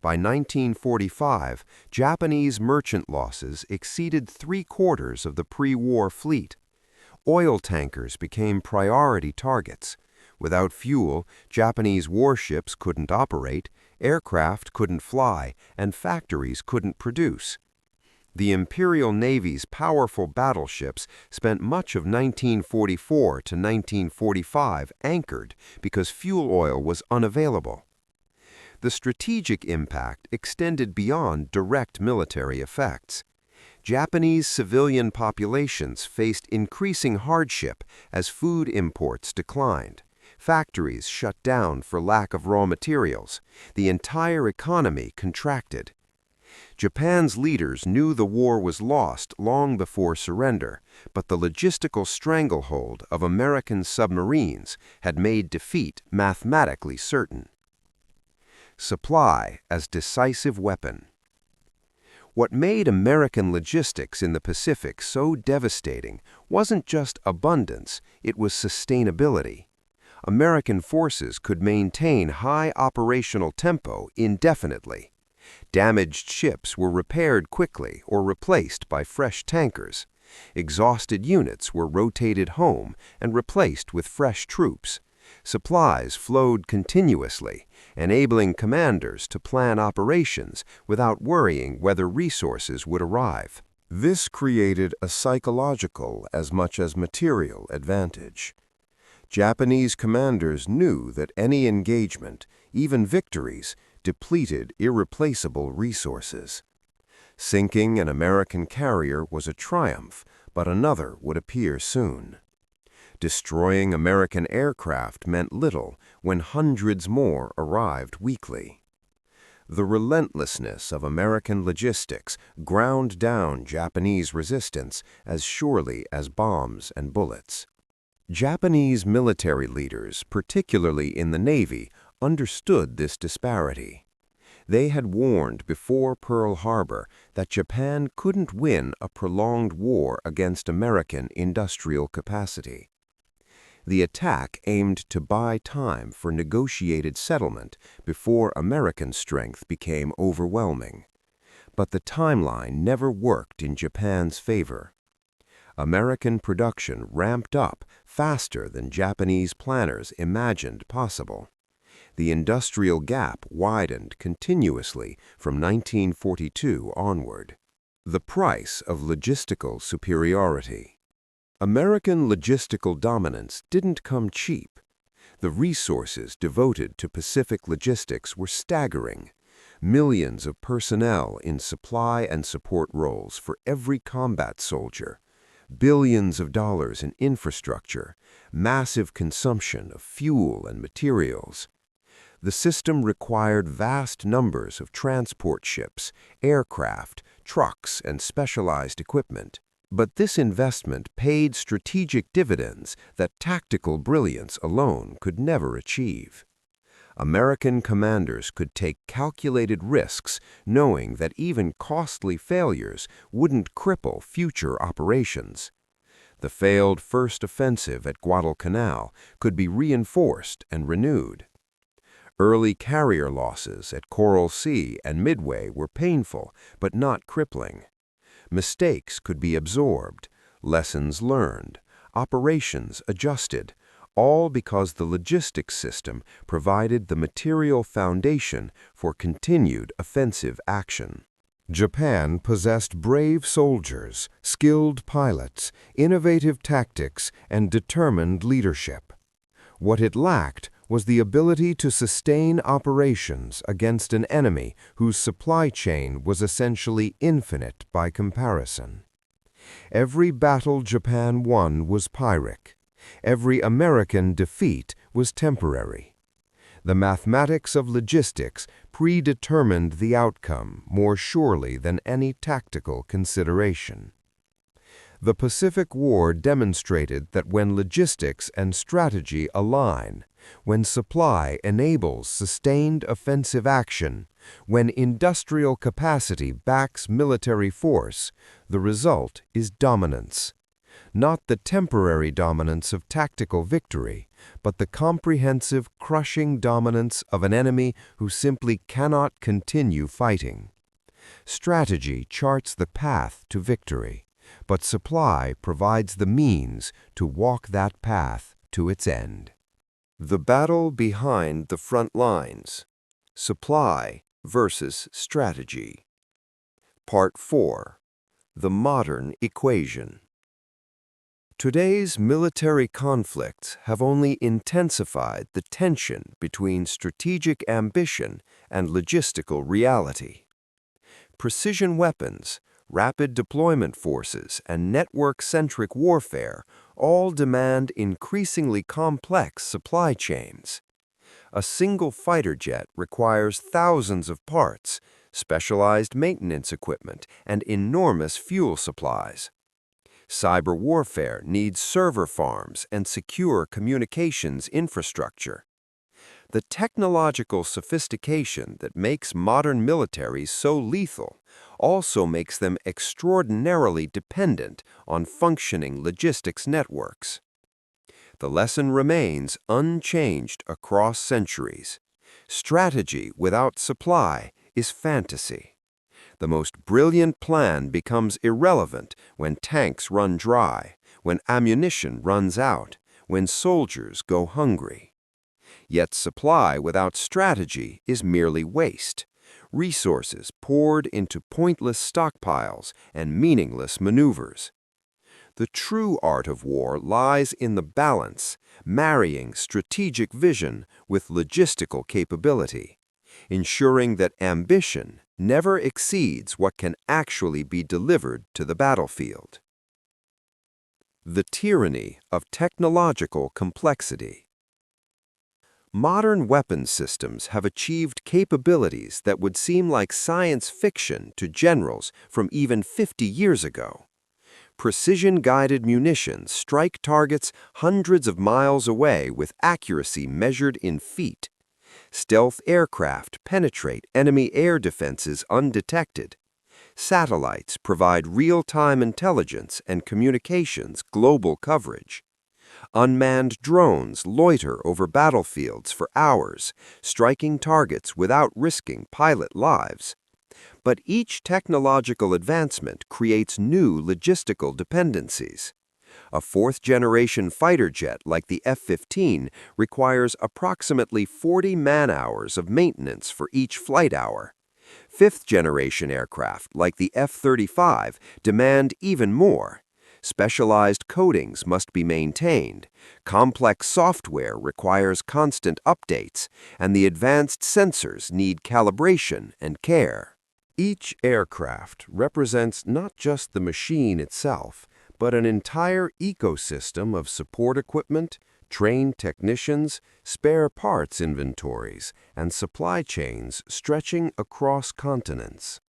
By 1945, Japanese merchant losses exceeded 3/4 of the pre-war fleet. Oil tankers became priority targets. Without fuel, Japanese warships couldn't operate, aircraft couldn't fly, and factories couldn't produce. The Imperial Navy's powerful battleships spent much of 1944 to 1945 anchored because fuel oil was unavailable. The strategic impact extended beyond direct military effects. Japanese civilian populations faced increasing hardship as food imports declined. Factories shut down for lack of raw materials. The entire economy contracted. Japan's leaders knew the war was lost long before surrender, but the logistical stranglehold of American submarines had made defeat mathematically certain. Supply as decisive weapon. What made American logistics in the Pacific so devastating wasn't just abundance, it was sustainability. American forces could maintain high operational tempo indefinitely. Damaged ships were repaired quickly or replaced by fresh tankers. Exhausted units were rotated home and replaced with fresh troops. Supplies flowed continuously, enabling commanders to plan operations without worrying whether resources would arrive. This created a psychological as much as material advantage. Japanese commanders knew that any engagement, even victories, depleted irreplaceable resources. Sinking an American carrier was a triumph, but another would appear soon. Destroying American aircraft meant little when hundreds more arrived weekly. The relentlessness of American logistics ground down Japanese resistance as surely as bombs and bullets. Japanese military leaders, particularly in the Navy, understood this disparity. They had warned before Pearl Harbor that Japan couldn't win a prolonged war against American industrial capacity. The attack aimed to buy time for negotiated settlement before American strength became overwhelming. But the timeline never worked in Japan's favor. American production ramped up faster than Japanese planners imagined possible. The industrial gap widened continuously from 1942 onward. The price of logistical superiority. American logistical dominance didn't come cheap. The resources devoted to Pacific logistics were staggering. Millions of personnel in supply and support roles for every combat soldier. Billions of dollars in infrastructure. Massive consumption of fuel and materials. The system required vast numbers of transport ships, aircraft, trucks, and specialized equipment. But this investment paid strategic dividends that tactical brilliance alone could never achieve. American commanders could take calculated risks, knowing that even costly failures wouldn't cripple future operations. The failed first offensive at Guadalcanal could be reinforced and renewed. Early carrier losses at Coral Sea and Midway were painful, but not crippling. Mistakes could be absorbed, lessons learned, operations adjusted, all because the logistics system provided the material foundation for continued offensive action. Japan possessed brave soldiers, skilled pilots, innovative tactics, and determined leadership. What it lacked was the ability to sustain operations against an enemy whose supply chain was essentially infinite by comparison. Every battle Japan won was Pyrrhic. Every American defeat was temporary. The mathematics of logistics predetermined the outcome more surely than any tactical consideration. The Pacific War demonstrated that when logistics and strategy align, when supply enables sustained offensive action, when industrial capacity backs military force, the result is dominance. Not the temporary dominance of tactical victory, but the comprehensive, crushing dominance of an enemy who simply cannot continue fighting. Strategy charts the path to victory, but supply provides the means to walk that path to its end. The battle behind the front lines. Supply versus strategy. Part 4. The modern equation. Today's military conflicts have only intensified the tension between strategic ambition and logistical reality. Precision weapons, rapid deployment forces, and network-centric warfare all demand increasingly complex supply chains. A single fighter jet requires thousands of parts, specialized maintenance equipment, and enormous fuel supplies. Cyber warfare needs server farms and secure communications infrastructure. The technological sophistication that makes modern militaries so lethal also makes them extraordinarily dependent on functioning logistics networks. The lesson remains unchanged across centuries. Strategy without supply is fantasy. The most brilliant plan becomes irrelevant when tanks run dry, when ammunition runs out, when soldiers go hungry. Yet supply without strategy is merely waste, resources poured into pointless stockpiles and meaningless maneuvers. The true art of war lies in the balance, marrying strategic vision with logistical capability, ensuring that ambition never exceeds what can actually be delivered to the battlefield. The tyranny of technological complexity. Modern weapons systems have achieved capabilities that would seem like science fiction to generals from even 50 years ago. Precision-guided munitions strike targets hundreds of miles away with accuracy measured in feet. Stealth aircraft penetrate enemy air defenses undetected. Satellites provide real-time intelligence and communications global coverage. Unmanned drones loiter over battlefields for hours, striking targets without risking pilot lives. But each technological advancement creates new logistical dependencies. A fourth-generation fighter jet like the F-15 requires approximately 40 man-hours of maintenance for each flight hour. Fifth-generation aircraft like the F-35 demand even more. Specialized coatings must be maintained, complex software requires constant updates, and the advanced sensors need calibration and care. Each aircraft represents not just the machine itself, but an entire ecosystem of support equipment, trained technicians, spare parts inventories, and supply chains stretching across continents.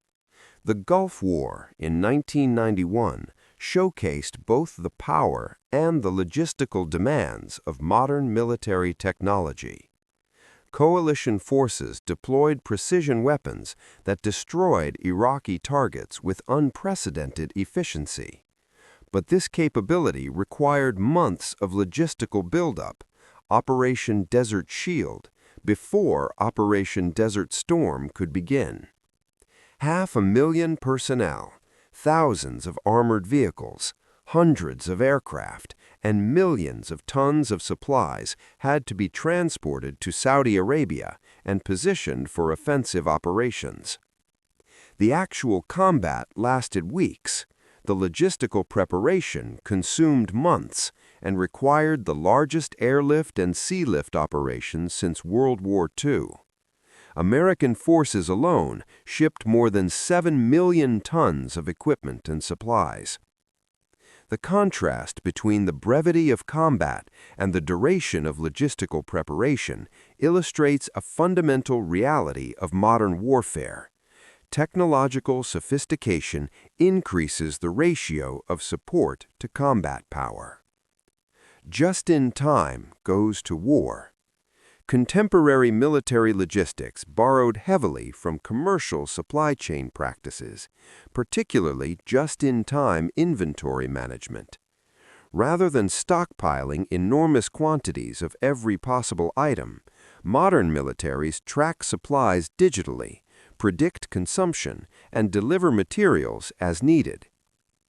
The Gulf War in 1991 showcased both the power and the logistical demands of modern military technology. Coalition forces deployed precision weapons that destroyed Iraqi targets with unprecedented efficiency. But this capability required months of logistical buildup, Operation Desert Shield, before Operation Desert Storm could begin. 500,000 personnel, thousands of armored vehicles, hundreds of aircraft, and millions of tons of supplies had to be transported to Saudi Arabia and positioned for offensive operations. The actual combat lasted weeks. The logistical preparation consumed months and required the largest airlift and sealift operations since World War II. American forces alone shipped more than 7 million tons of equipment and supplies. The contrast between the brevity of combat and the duration of logistical preparation illustrates a fundamental reality of modern warfare. Technological sophistication increases the ratio of support to combat power. Just in time goes to war. Contemporary military logistics borrowed heavily from commercial supply chain practices, particularly just-in-time inventory management. Rather than stockpiling enormous quantities of every possible item, modern militaries track supplies digitally, predict consumption, and deliver materials as needed.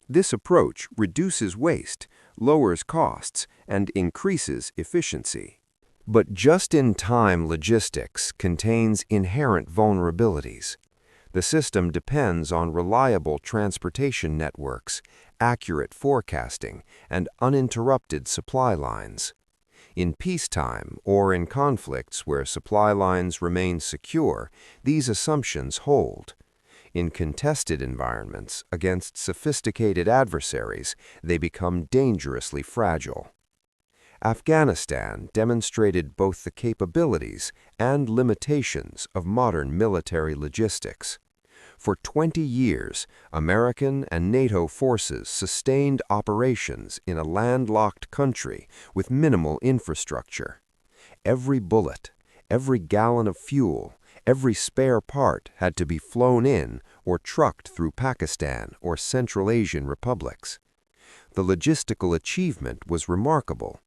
This approach reduces waste, lowers costs, and increases efficiency. But just-in-time logistics contains inherent vulnerabilities. The system depends on reliable transportation networks, accurate forecasting, and uninterrupted supply lines. In peacetime or in conflicts where supply lines remain secure, these assumptions hold. In contested environments against sophisticated adversaries, they become dangerously fragile. Afghanistan demonstrated both the capabilities and limitations of modern military logistics. For 20 years, American and NATO forces sustained operations in a landlocked country with minimal infrastructure. Every bullet, every gallon of fuel, every spare part had to be flown in or trucked through Pakistan or Central Asian republics. The logistical achievement was remarkable.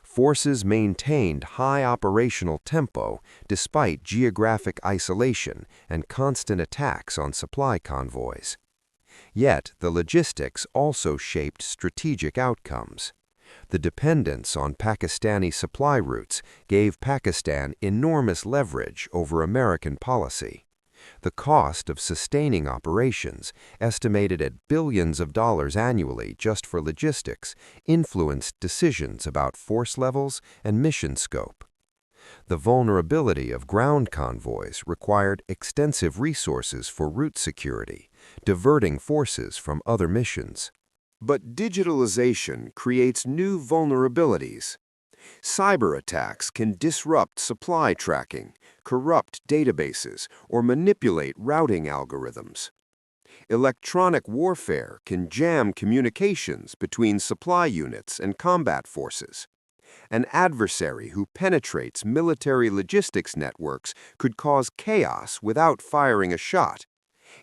Forces maintained high operational tempo despite geographic isolation and constant attacks on supply convoys. Yet, the logistics also shaped strategic outcomes. The dependence on Pakistani supply routes gave Pakistan enormous leverage over American policy. The cost of sustaining operations, estimated at billions of dollars annually just for logistics, influenced decisions about force levels and mission scope. The vulnerability of ground convoys required extensive resources for route security, diverting forces from other missions. But digitalization creates new vulnerabilities. Cyber attacks can disrupt supply tracking, corrupt databases, or manipulate routing algorithms. Electronic warfare can jam communications between supply units and combat forces. An adversary who penetrates military logistics networks could cause chaos without firing a shot.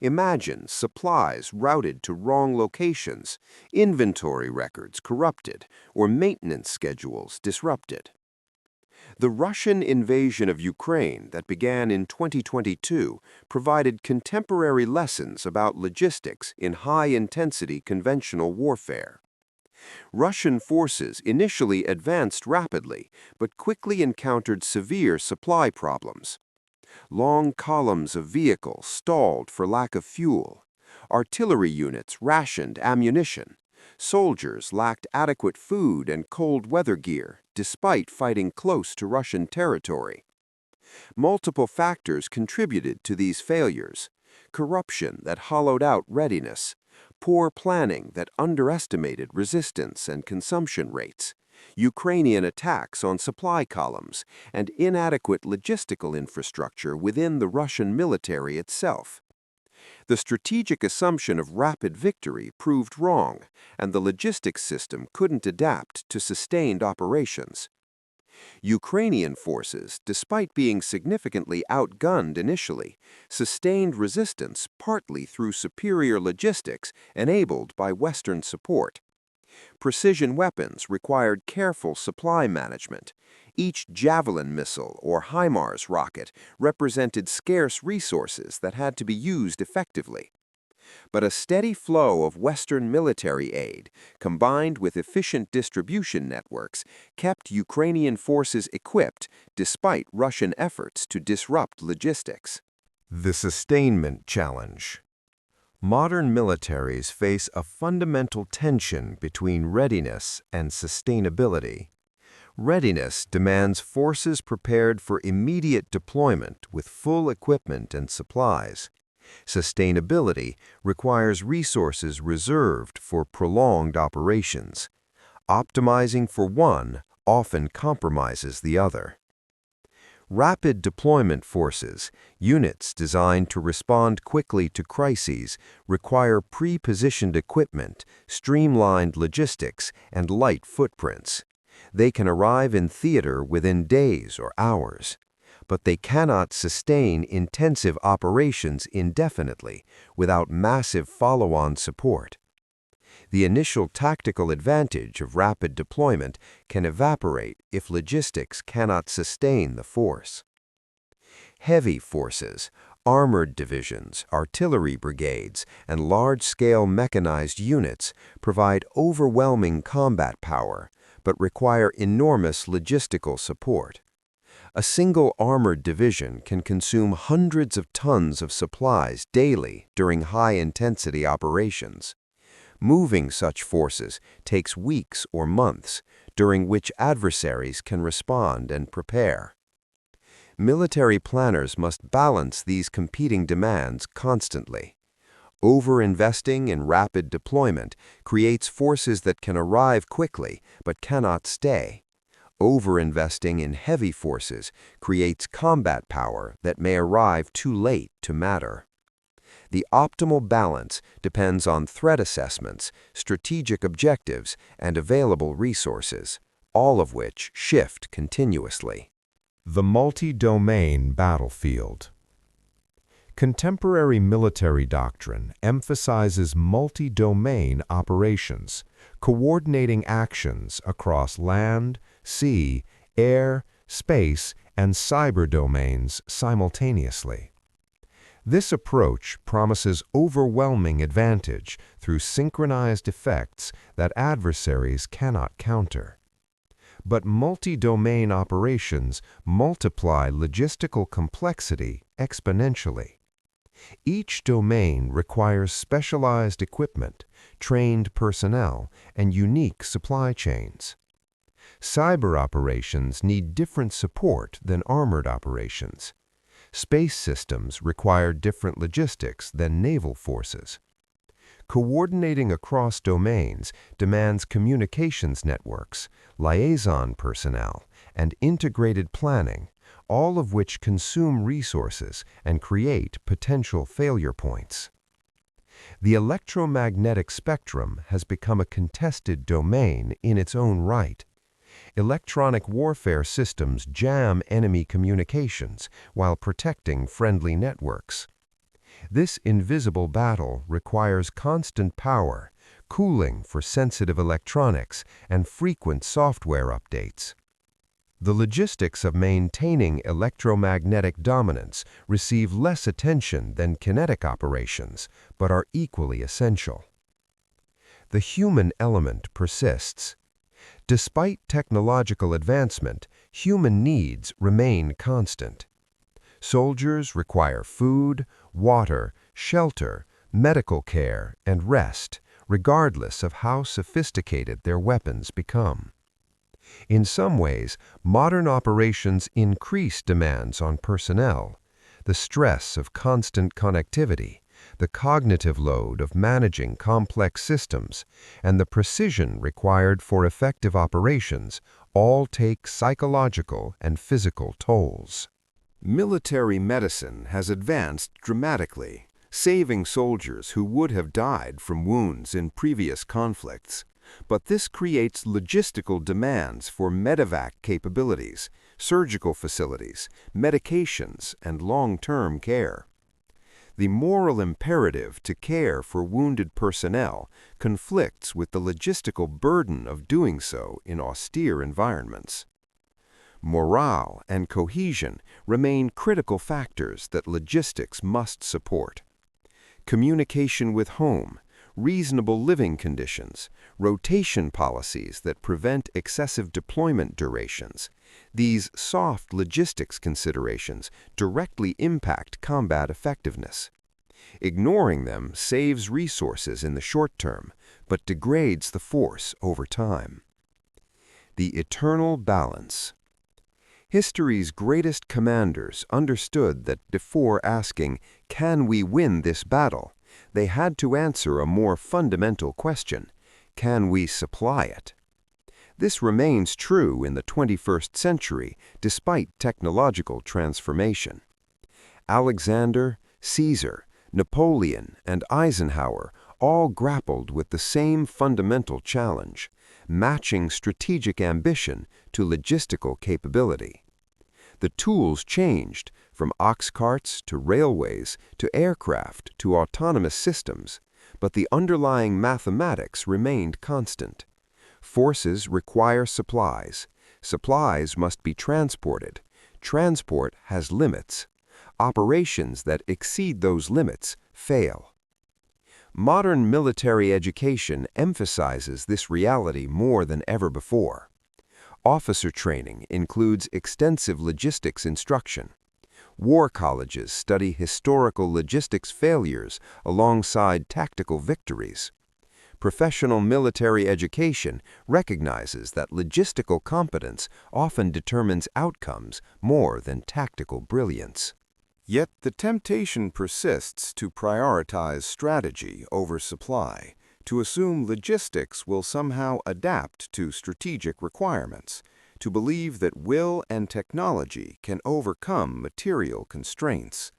Imagine supplies routed to wrong locations, inventory records corrupted, or maintenance schedules disrupted. The Russian invasion of Ukraine that began in 2022 provided contemporary lessons about logistics in high-intensity conventional warfare. Russian forces initially advanced rapidly, but quickly encountered severe supply problems. Long columns of vehicles stalled for lack of fuel. Artillery units rationed ammunition. Soldiers lacked adequate food and cold weather gear, despite fighting close to Russian territory. Multiple factors contributed to these failures: corruption that hollowed out readiness, poor planning that underestimated resistance and consumption rates, Ukrainian attacks on supply columns, and inadequate logistical infrastructure within the Russian military itself. The strategic assumption of rapid victory proved wrong, and the logistics system couldn't adapt to sustained operations. Ukrainian forces, despite being significantly outgunned initially, sustained resistance partly through superior logistics enabled by Western support. Precision weapons required careful supply management. Each Javelin missile or HIMARS rocket represented scarce resources that had to be used effectively. But a steady flow of Western military aid, combined with efficient distribution networks, kept Ukrainian forces equipped despite Russian efforts to disrupt logistics. The sustainment challenge. Modern militaries face a fundamental tension between readiness and sustainability. Readiness demands forces prepared for immediate deployment with full equipment and supplies. Sustainability requires resources reserved for prolonged operations. Optimizing for one often compromises the other. Rapid deployment forces, units designed to respond quickly to crises, require pre-positioned equipment, streamlined logistics, and light footprints. They can arrive in theater within days or hours, but they cannot sustain intensive operations indefinitely without massive follow-on support. The initial tactical advantage of rapid deployment can evaporate if logistics cannot sustain the force. Heavy forces, armored divisions, artillery brigades, and large-scale mechanized units provide overwhelming combat power, but require enormous logistical support. A single armored division can consume hundreds of tons of supplies daily during high-intensity operations. Moving such forces takes weeks or months, during which adversaries can respond and prepare. Military planners must balance these competing demands constantly. Over-investing in rapid deployment creates forces that can arrive quickly but cannot stay. Over-investing in heavy forces creates combat power that may arrive too late to matter. The optimal balance depends on threat assessments, strategic objectives, and available resources, all of which shift continuously. The multi-domain battlefield. Contemporary military doctrine emphasizes multi-domain operations, coordinating actions across land, sea, air, space, and cyber domains simultaneously. This approach promises overwhelming advantage through synchronized effects that adversaries cannot counter. But multi-domain operations multiply logistical complexity exponentially. Each domain requires specialized equipment, trained personnel, and unique supply chains. Cyber operations need different support than armored operations. Space systems require different logistics than naval forces. Coordinating across domains demands communications networks, liaison personnel, and integrated planning, all of which consume resources and create potential failure points. The electromagnetic spectrum has become a contested domain in its own right. Electronic warfare systems jam enemy communications while protecting friendly networks. This invisible battle requires constant power, cooling for sensitive electronics, and frequent software updates. The logistics of maintaining electromagnetic dominance receive less attention than kinetic operations, but are equally essential. The human element persists. Despite technological advancement, human needs remain constant. Soldiers require food, water, shelter, medical care, and rest, regardless of how sophisticated their weapons become. In some ways, modern operations increase demands on personnel. The stress of constant connectivity, the cognitive load of managing complex systems, and the precision required for effective operations all take psychological and physical tolls. Military medicine has advanced dramatically, saving soldiers who would have died from wounds in previous conflicts. But this creates logistical demands for medevac capabilities, surgical facilities, medications, and long-term care. The moral imperative to care for wounded personnel conflicts with the logistical burden of doing so in austere environments. Morale and cohesion remain critical factors that logistics must support. Communication with home, reasonable living conditions, rotation policies that prevent excessive deployment durations. These soft logistics considerations directly impact combat effectiveness. Ignoring them saves resources in the short term, but degrades the force over time. The eternal balance. History's greatest commanders understood that before asking, "Can we win this battle?" they had to answer a more fundamental question: can we supply it? This remains true in the 21st century, despite technological transformation. Alexander, Caesar, Napoleon, and Eisenhower all grappled with the same fundamental challenge: matching strategic ambition to logistical capability. The tools changed, from ox carts to railways to aircraft to autonomous systems, but the underlying mathematics remained constant. Forces require supplies. Supplies must be transported. Transport has limits. Operations that exceed those limits fail. Modern military education emphasizes this reality more than ever before. Officer training includes extensive logistics instruction. War colleges study historical logistics failures alongside tactical victories. Professional military education recognizes that logistical competence often determines outcomes more than tactical brilliance. Yet the temptation persists to prioritize strategy over supply, to assume logistics will somehow adapt to strategic requirements, to believe that will and technology can overcome material constraints.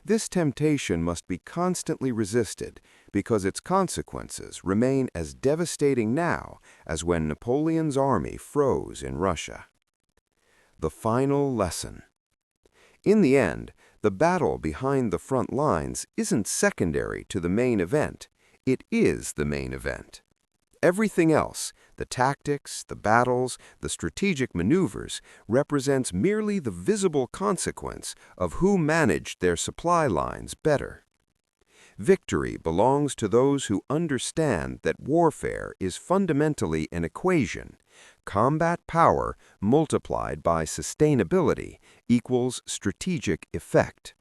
This temptation must be constantly resisted because its consequences remain as devastating now as when Napoleon's army froze in Russia. The final lesson. In the end, the battle behind the front lines isn't secondary to the main event. It is the main event. Everything else, the tactics, the battles, the strategic maneuvers, represents merely the visible consequence of who managed their supply lines better. Victory belongs to those who understand that warfare is fundamentally an equation. Combat power multiplied by sustainability equals strategic effect.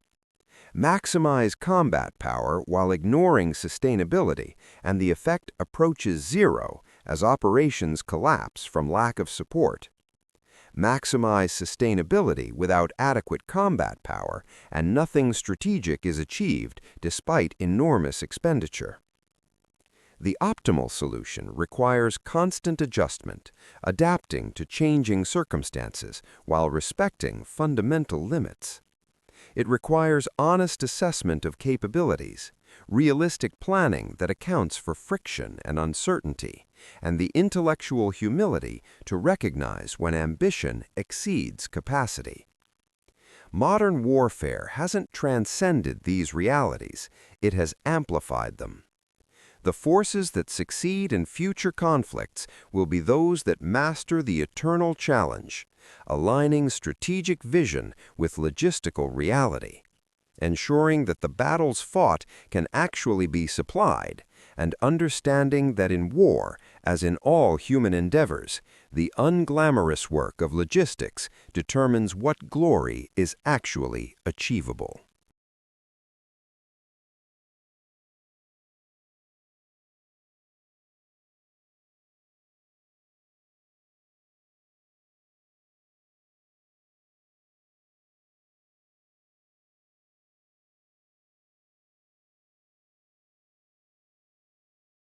Maximize combat power while ignoring sustainability, and the effect approaches zero as operations collapse from lack of support. Maximize sustainability without adequate combat power, and nothing strategic is achieved despite enormous expenditure. The optimal solution requires constant adjustment, adapting to changing circumstances while respecting fundamental limits. It requires honest assessment of capabilities, realistic planning that accounts for friction and uncertainty, and the intellectual humility to recognize when ambition exceeds capacity. Modern warfare hasn't transcended these realities, it has amplified them. The forces that succeed in future conflicts will be those that master the eternal challenge, aligning strategic vision with logistical reality, ensuring that the battles fought can actually be supplied, and understanding that in war, as in all human endeavors, the unglamorous work of logistics determines what glory is actually achievable.